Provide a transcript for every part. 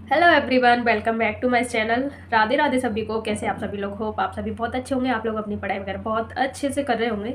Hello everyone, welcome back to my channel. Radhe Radhe सभी को। कैसे आप सभी लोग? होप आप सभी बहुत अच्छे होंगे। आप लोग अपनी पढ़ाई वगैरह बहुत अच्छे से कर रहे होंगे।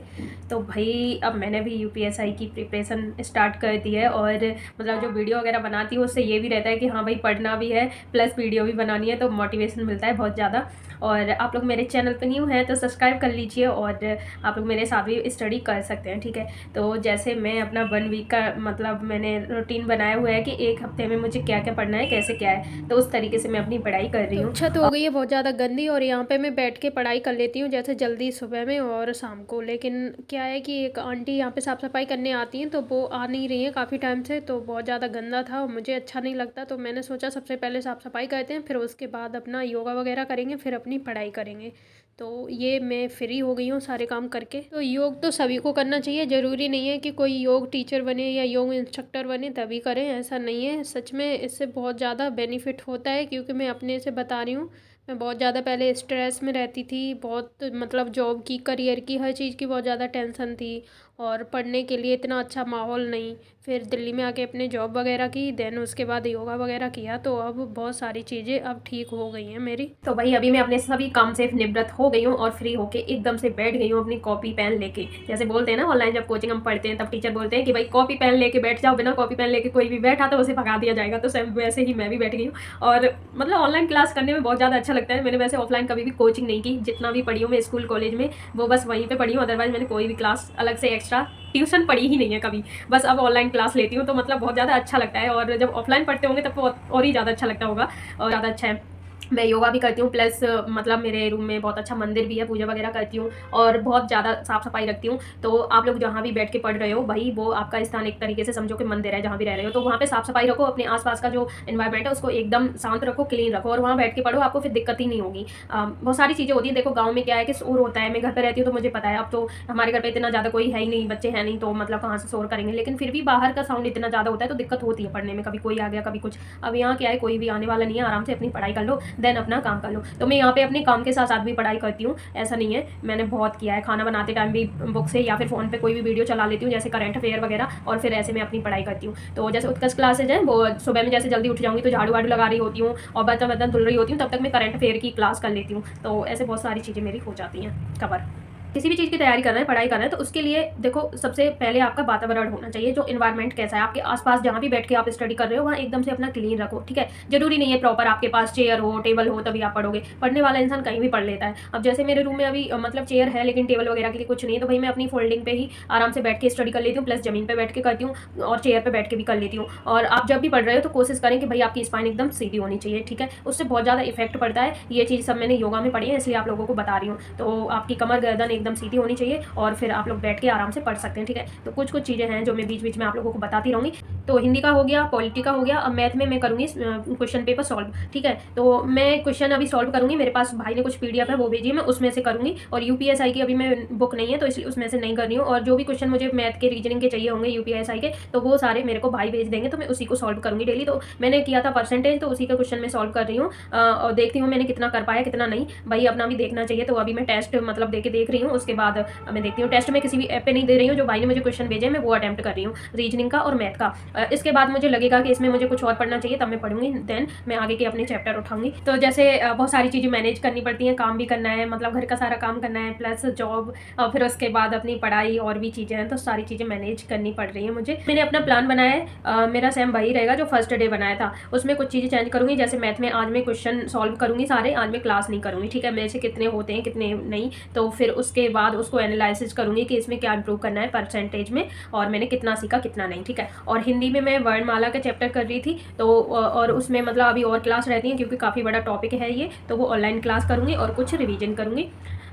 तो भाई अब मैंने भी यूपीएसआई की प्रिपरेशन स्टार्ट कर दी है और मतलब जो वीडियो वगैरह बनाती हूँ उससे ये भी रहता है कि हाँ भाई पढ़ना भी है प्लस वीडियो भी बनानी है, तो मोटिवेशन मिलता है बहुत ज़्यादा। और आप लोग मेरे चैनल पर न्यू हैं तो सब्सक्राइब कर लीजिए और आप लोग मेरे साथ भी स्टडी कर सकते हैं, ठीक है। तो जैसे मैं अपना 1 वीक का मतलब मैंने रूटीन बनाया हुआ है कि एक हफ्ते में मुझे क्या क्या पढ़ना है, कैसे क्या है, तो उस तरीके से मैं अपनी पढ़ाई कर रही हूँ। छत हो गई है बहुत ज़्यादा गंदी और यहाँ पे मैं बैठ के पढ़ाई कर लेती हूँ जैसे जल्दी सुबह में और शाम को। लेकिन क्या है कि एक आंटी यहाँ पे साफ़ सफाई करने आती हैं तो वो आ नहीं रही हैं काफ़ी टाइम से, तो बहुत ज़्यादा गंदा था और मुझे अच्छा नहीं लगता। तो मैंने सोचा सबसे पहले साफ़ सफाई करते हैं, फिर उसके बाद अपना योगा वगैरह करेंगे, फिर अपनी पढ़ाई करेंगे। तो ये मैं फ्री हो गई हूँ सारे काम करके। तो योग तो सभी को करना चाहिए, ज़रूरी नहीं है कि कोई योग टीचर बने या योग इंस्ट्रक्टर बने तभी करें, ऐसा नहीं है। सच में इससे बहुत ज़्यादा बेनिफिट होता है, क्योंकि मैं अपने से बता रही हूँ। मैं बहुत ज़्यादा पहले स्ट्रेस में रहती थी, बहुत मतलब जॉब की, करियर की, हर चीज़ की बहुत ज़्यादा टेंशन थी और पढ़ने के लिए इतना अच्छा माहौल नहीं। फिर दिल्ली में आके अपने जॉब वगैरह की, देन उसके बाद योगा वगैरह किया, तो अब बहुत सारी चीज़ें अब ठीक हो गई हैं मेरी। तो भाई अभी मैं अपने सभी काम से निवृत्त हो गई हूँ और फ्री होके एकदम से बैठ गई हूँ अपनी कॉपी पेन लेके। जैसे बोलते हैं ना ऑनलाइन जब कोचिंग हम पढ़ते हैं तब टीचर बोलते हैं कि भाई कॉपी पेन लेके बैठ जाओ, बिना कॉपी पेन लेके कोई भी बैठा तो उसे भगा दिया जाएगा। तो सेम वैसे ही मैं भी बैठ गई हूँ और मतलब ऑनलाइन क्लास करने में बहुत ज़्यादा अच्छा लगता है। मैंने वैसे ऑफलाइन कभी भी कोचिंग नहीं की, जितना भी पढ़ी हूँ मैं स्कूल कॉलेज में वो बस वहीं पे पढ़ी हूँ। अदरवाइज मैंने कोई भी क्लास अलग से एक्स्ट्रा ट्यूशन पढ़ी ही नहीं है कभी। बस अब ऑनलाइन क्लास लेती हूँ तो मतलब बहुत ज़्यादा अच्छा लगता है, और जब ऑफलाइन पढ़ते होंगे तब तो और ही ज़्यादा अच्छा लगता होगा और ज़्यादा अच्छा है। मैं योगा भी करती हूँ प्लस मतलब मेरे रूम में बहुत अच्छा मंदिर भी है, पूजा वगैरह करती हूँ और बहुत ज़्यादा साफ़ सफाई रखती हूँ। तो आप लोग जहाँ भी बैठ के पढ़ रहे हो भाई वो आपका स्थान एक तरीके से समझो कि मंदिर है। जहाँ भी रह रहे हो तो वहाँ पे साफ़ सफाई रखो, अपने आसपास का जो इन्वायरमेंट है उसको एकदम शांत रखो, क्लीन रखो और वहाँ बैठ के पढ़ो, आपको फिर दिक्कत ही नहीं होगी। बहुत सारी चीज़ें होती हैं। देखो गाँव में क्या है कि शोर होता है, मैं घर पर रहती हूँ तो मुझे पता है। अब तो हमारे घर पर इतना ज़्यादा कोई है ही नहीं, बच्चे हैं नहीं, तो मतलब कहाँ से शोर करेंगे। लेकिन फिर भी बाहर का साउंड इतना ज़्यादा होता है तो दिक्कत होती है पढ़ने में, कभी कोई आ गया कभी कुछ। अब यहाँ क्या है, कोई भी आने वाला नहीं है, आराम से अपनी पढ़ाई कर लो, देन अपना काम कर लो। तो मैं यहाँ पे अपने काम के साथ साथ भी पढ़ाई करती हूँ, ऐसा नहीं है। मैंने बहुत किया है, खाना बनाते टाइम भी बुक से या फिर फ़ोन पे कोई भी वीडियो चला लेती हूँ जैसे करंट अफेयर वगैरह, और फिर ऐसे मैं अपनी पढ़ाई करती हूँ। तो जैसे उत्कर्ष क्लासेज है वो सुबह में जैसे जल्दी उठ जाऊँगी तो झाड़ू वाड़ू लगा रही होती हूँ और बर्तन वर्तन धुल रही होती हूँ, तब तक मैं करंट अफेयर की क्लास कर लेती हूँ। तो ऐसे बहुत सारी चीज़ें मेरी हो जाती हैं कवर। किसी भी चीज़ की तैयारी कर रहे हैं, पढ़ाई कर रहे हैं, तो उसके लिए देखो सबसे पहले आपका वातावरण होना चाहिए, जो इन्वायरमेंट कैसा है आपके आसपास, जहाँ भी बैठ के आप स्टडी कर रहे हो वहाँ एकदम से अपना क्लीन रखो, ठीक है। जरूरी नहीं है प्रॉपर आपके पास चेयर हो टेबल हो तभी आप पढ़ोगे, पढ़ने वाला इंसान कहीं भी पढ़ लेता है। अब जैसे मेरे रूम में अभी मतलब चेयर है लेकिन टेबल वगैरह के लिए कुछ नहीं है, तो भाई मैं अपनी फोल्डिंग पे ही आराम से बैठ के स्टडी कर लेती हूँ, प्लस जमीन पर बैठ के करती हूँ और चेयर पर बैठ के भी कर लेती हूँ। और आप जब भी पढ़ रहे हो तो कोशिश करें कि भाई आपकी स्पाइन एकदम सीधी होनी चाहिए, ठीक है। उससे बहुत ज़्यादा इफेक्ट पड़ता है। ये चीज़ सब मैंने योगा में पढ़ी है इसलिए आप लोगों को बता रही हूँ। तो आपकी कमर गर्दन एकदम सीधी होनी चाहिए और फिर आप लोग बैठ के आराम से पढ़ सकते हैं, ठीक है। तो कुछ कुछ चीज़ें हैं जो मैं बीच बीच में आप लोगों को बताती रहूँगी। तो हिंदी का हो गया, पॉलिटी का हो गया, अब मैथ में मैं करूँगी क्वेश्चन पेपर सॉल्व, ठीक है। तो मैं क्वेश्चन अभी सॉल्व करूँगी, मेरे पास भाई ने कुछ पीडीएफ है वो भेजी है, मैं उसमें से करूँगी। और यूपीएसआई की अभी मैं बुक नहीं है तो इसलिए उसमें से नहीं कर रही हूँ, और जो भी क्वेश्चन मुझे मैथ के रीजनिंग के चाहिए होंगे यूपीएसआई के तो वो सारे मेरे को भाई भेज देंगे, तो मैं उसी को सॉल्व करूँगी डेली। तो मैंने किया था परसेंटेज, तो उसी का क्वेश्चन मैं सॉल्व कर रही हूँ और देखती हूँ मैंने कितना कर पाया कितना नहीं। भाई अपना भी देखना चाहिए। तो अभी मैं टेस्ट मतलब देख रही हूँ, उसके बाद मैं देखती हूँ। टेस्ट में किसी भी ऐप पे नहीं दे रही हूँ, जो भाई ने मुझे क्वेश्चन भेजे मैं वो अटेम्प्ट कर रही हूँ, रीजनिंग का और मैथ का। इसके बाद मुझे लगेगा कि इसमें मुझे कुछ और पढ़ना चाहिए तब मैं पढ़ूंगी, देन मैं आगे के अपने चैप्टर उठाऊंगी। तो जैसे बहुत सारी चीज़ें मैनेज करनी पड़ती हैं, काम भी करना है, मतलब घर का सारा काम करना है प्लस जॉब, और फिर उसके बाद अपनी पढ़ाई और भी चीज़ें हैं, तो सारी चीज़ें मैनेज करनी पड़ रही हैं मुझे। मैंने अपना प्लान बनाया है, मेरा सेम वही रहेगा जो फर्स्ट डे बनाया था। उसमें कुछ चीज़ें चेंज करूँगी, जैसे मैथ में आज मैं क्वेश्चन सॉल्व करूँगी सारे, आज मैं क्लास नहीं करूँगी, ठीक है। मेरे से कितने होते हैं कितने नहीं, तो फिर उसके बाद उसको एनालिसिस करूँगी कि इसमें क्या इंप्रूव करना है परसेंटेज में, और मैंने कितना सीखा कितना नहीं, ठीक है। और हिंदी में मैं वर्णमाला का चैप्टर कर रही थी, तो और उसमें मतलब अभी और क्लास रहती है क्योंकि काफ़ी बड़ा टॉपिक है ये, तो वो ऑनलाइन क्लास करूँगी और कुछ रिवीजन करूँगी।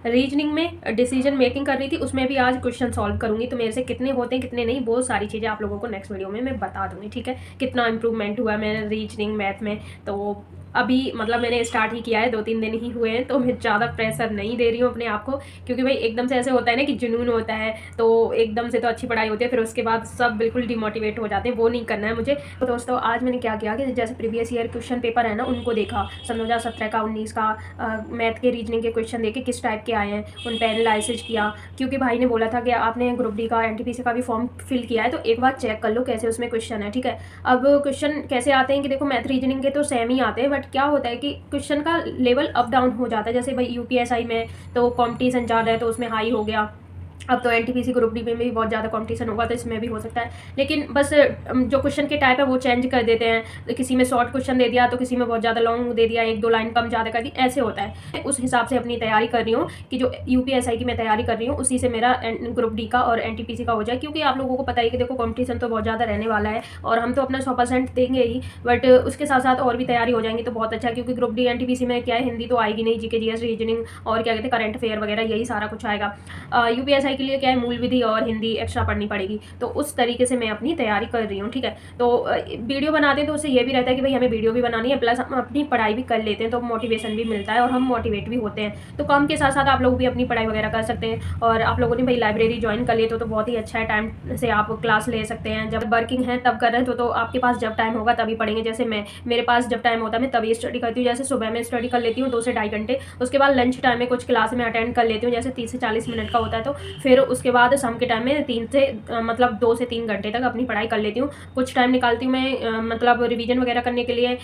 रीजनिंग में डिसीजन मेकिंग कर रही थी, उसमें भी आज क्वेश्चन सॉल्व करूँगी। तो मेरे से कितने होते हैं कितने नहीं, बहुत सारी चीज़ें आप लोगों को नेक्स्ट वीडियो में मैं बता दूँगी, ठीक है। कितना इंप्रूवमेंट हुआ है मेरा रीजनिंग मैथ में, तो अभी मतलब मैंने स्टार्ट ही किया है, 2-3 दिन ही हुए हैं, तो मैं ज़्यादा प्रेशर नहीं दे रही हूँ अपने आप को, क्योंकि भाई एकदम से ऐसे होता है ना कि जुनून होता है, तो एकदम से तो अच्छी पढ़ाई होती है, फिर उसके बाद सब बिल्कुल डिमोटिवेट हो जाते हैं, वो नहीं करना है मुझे। तो दोस्तों आज मैंने क्या किया कि जैसे प्रीवियस ईयर क्वेश्चन पेपर है ना, उनको देखा, सन 2017 का, 19 का, मैथ के रीजनिंग के क्वेश्चन देखे किस टाइप के आए हैं, उन पर एनालिसिस किया, क्योंकि भाई ने बोला था कि आपने ग्रुप डी का एनटीपीसी का भी फॉर्म फिल किया है, तो एक बार चेक कर लो कैसे उसमें क्वेश्चन है, ठीक है। अब क्वेश्चन कैसे आते हैं कि देखो मैथ रीजनिंग के तो सेम ही आते हैं, बट क्या होता है कि क्वेश्चन का लेवल अप डाउन हो जाता है। जैसे भाई यूपीएसआई में तो कॉम्पिटिशन ज़्यादा है, तो उसमें हाई हो गया। अब तो एनटीपीसी ग्रुप डी में भी बहुत ज़्यादा कंपटीशन होगा, तो इसमें भी हो सकता है, लेकिन बस जो क्वेश्चन के टाइप है वो चेंज कर देते हैं, तो किसी में शॉर्ट क्वेश्चन दे दिया, तो किसी में बहुत ज़्यादा लॉन्ग दे दिया, 1-2 लाइन कम ज़्यादा कर दी, ऐसे होता है। उस हिसाब से अपनी तैयारी कर रही हूँ कि जो यूपीएसआई की मैं तैयारी कर रही हूँ उसी से मेरा ग्रुप डी का और एनटीपीसी का हो जाए, क्योंकि आप लोगों को पता है कि देखो कॉम्पिटिशन तो बहुत ज़्यादा रहने वाला है, और हम तो अपना 100% देंगे ही, बट उसके साथ साथ और भी तैयारी हो जाएंगी तो बहुत अच्छा है, क्योंकि ग्रुप डी एनटीपीसी में क्या है, हिंदी तो आएगी नहीं, जीके जीएस रीजनिंग और क्या कहते हैं करंट अफेयर वगैरह, यही सारा कुछ आएगा। यूपीएसआई के लिए क्या है, मूल विधि और हिंदी एक्स्ट्रा पढ़नी पड़ेगी, तो उस तरीके से मैं अपनी तैयारी कर रही हूँ, ठीक है। तो वीडियो बनाते हैं तो उससे ये भी रहता है कि भाई हमें वीडियो भी बनानी है, प्लस हम अपनी पढ़ाई भी कर लेते हैं, तो मोटिवेशन भी मिलता है और हम मोटिवेट भी होते हैं। तो काम के साथ साथ आप लोग भी अपनी पढ़ाई वगैरह कर सकते हैं, और आप लोगों ने भाई लाइब्रेरी ज्वाइन कर लिए तो बहुत ही अच्छा है, टाइम से आप क्लास ले सकते हैं। जब वर्किंग है तब कर रहे हैं तो आपके पास जब टाइम होगा तभी पढ़ेंगे। जैसे मेरे पास जब टाइम होता है मैं तभी स्टडी करती हूँ। जैसे सुबह में स्टडी कर लेती हूँ 2 से ढाई घंटे, उसके बाद लंच टाइम में कुछ क्लास में अटेंड कर लेती हूँ, जैसे 30 से 40 मिनट का होता है, तो फिर उसके बाद शाम के टाइम में 3 से मतलब 2 से 3 घंटे तक अपनी पढ़ाई कर लेती हूँ। कुछ टाइम निकालती हूँ मैं मतलब रिवीजन वगैरह करने के लिए।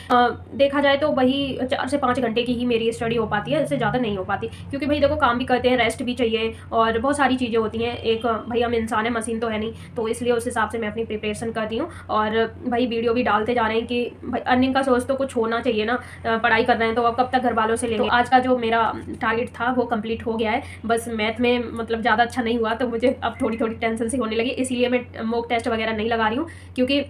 देखा जाए तो वही 4 से 5 घंटे की ही मेरी स्टडी हो पाती है, इससे ज़्यादा नहीं हो पाती, क्योंकि भाई देखो काम भी करते हैं, रेस्ट भी चाहिए, और बहुत सारी चीज़ें होती हैं। एक भाई हम इंसान है, मशीन तो है नहीं, तो इसलिए उस हिसाब से मैं अपनी प्रिपरेशन करती हूँ। और भाई वीडियो भी डालते जा रहे हैं कि भाई अर्निंग का सोर्स तो कुछ होना चाहिए ना, पढ़ाई कर रहे हैं तो अब कब तक घर वालों से लेंगे। तो आज का जो मेरा टारगेट था वो कंप्लीट हो गया है, बस मैथ में मतलब ज़्यादा अच्छा नहीं हुआ, तो मुझे अब थोड़ी थोड़ी टेंशन सी होने लगी, इसीलिए मैं मॉक टेस्ट वगैरह नहीं लगा रही हूँ, क्योंकि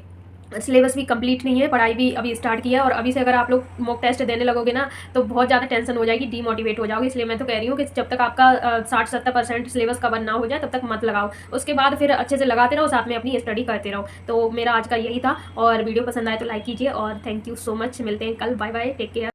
सिलेबस भी कंप्लीट नहीं है, पढ़ाई भी अभी स्टार्ट किया है, और अभी से अगर आप लोग मॉक टेस्ट देने लगोगे ना तो बहुत ज़्यादा टेंशन हो जाएगी, डीमोटिवेट हो जाओगे। इसलिए मैं तो कह रही हूँ कि जब तक आपका 60-70% सिलेबस कवर ना हो जाए तब तक मत लगाओ, उसके बाद फिर अच्छे से लगाते रहो, साथ में अपनी स्टडी करते रहो। तो मेरा आज का यही था, और वीडियो पसंद आए तो लाइक कीजिए, और थैंक यू सो मच। मिलते हैं कल, बाय बाय, टेक केयर।